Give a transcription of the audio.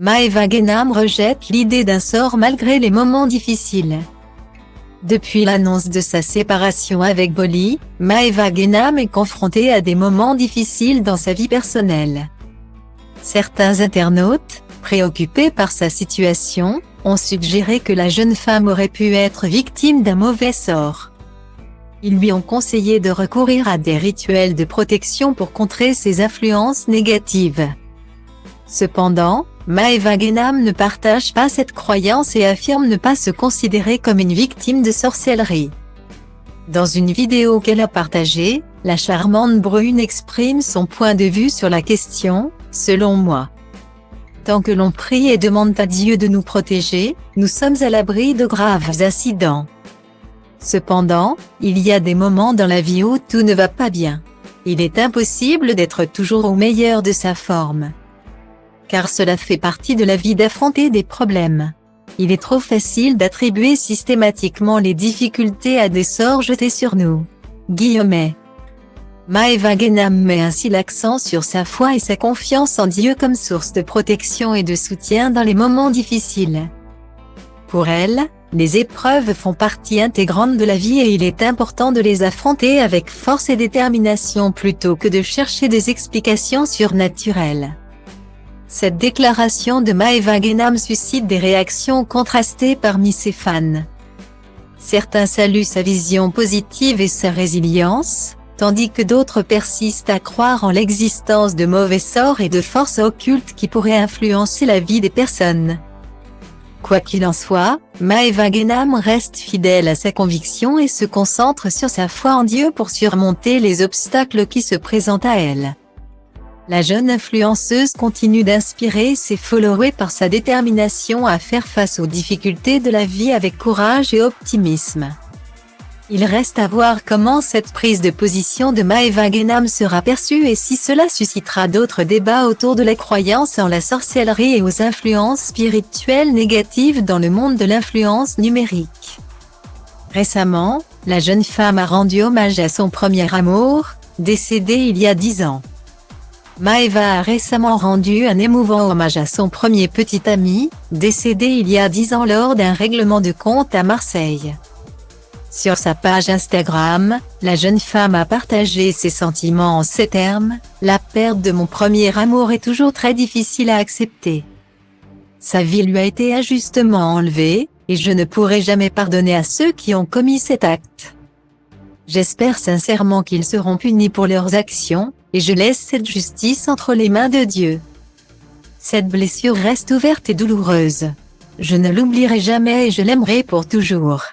Maeva Genam rejette l'idée d'un sort malgré les moments difficiles. Depuis l'annonce de sa séparation avec Bolly, Maeva Genam est confrontée à des moments difficiles dans sa vie personnelle. Certains internautes, préoccupés par sa situation, ont suggéré que la jeune femme aurait pu être victime d'un mauvais sort. Ils lui ont conseillé de recourir à des rituels de protection pour contrer ces influences négatives. Cependant, Maeva Genam ne partage pas cette croyance et affirme ne pas se considérer comme une victime de sorcellerie. Dans une vidéo qu'elle a partagée, la charmante brune exprime son point de vue sur la question. Selon moi, tant que l'on prie et demande à Dieu de nous protéger, nous sommes à l'abri de graves incidents. Cependant, il y a des moments dans la vie où tout ne va pas bien. Il est impossible d'être toujours au meilleur de sa forme. Car cela fait partie de la vie d'affronter des problèmes. Il est trop facile d'attribuer systématiquement les difficultés à des sorts jetés sur nous. Guillemets. Maeva Genam met ainsi l'accent sur sa foi et sa confiance en Dieu comme source de protection et de soutien dans les moments difficiles. Pour elle, les épreuves font partie intégrante de la vie et il est important de les affronter avec force et détermination plutôt que de chercher des explications surnaturelles. Cette déclaration de Maeva Genam suscite des réactions contrastées parmi ses fans. Certains saluent sa vision positive et sa résilience, tandis que d'autres persistent à croire en l'existence de mauvais sorts et de forces occultes qui pourraient influencer la vie des personnes. Quoi qu'il en soit, Maeva Genam reste fidèle à sa conviction et se concentre sur sa foi en Dieu pour surmonter les obstacles qui se présentent à elle. La jeune influenceuse continue d'inspirer ses followers par sa détermination à faire face aux difficultés de la vie avec courage et optimisme. Il reste à voir comment cette prise de position de Maeva Genam sera perçue et si cela suscitera d'autres débats autour de la croyance en la sorcellerie et aux influences spirituelles négatives dans le monde de l'influence numérique. Récemment, la jeune femme a rendu hommage à son premier amour, décédé il y a 10 ans. Maeva a récemment rendu un émouvant hommage à son premier petit ami, décédé il y a 10 ans lors d'un règlement de compte à Marseille. Sur sa page Instagram, la jeune femme a partagé ses sentiments en ces termes : « La perte de mon premier amour est toujours très difficile à accepter. Sa vie lui a été injustement enlevée, et je ne pourrai jamais pardonner à ceux qui ont commis cet acte. J'espère sincèrement qu'ils seront punis pour leurs actions, et je laisse cette justice entre les mains de Dieu. Cette blessure reste ouverte et douloureuse. Je ne l'oublierai jamais et je l'aimerai pour toujours. »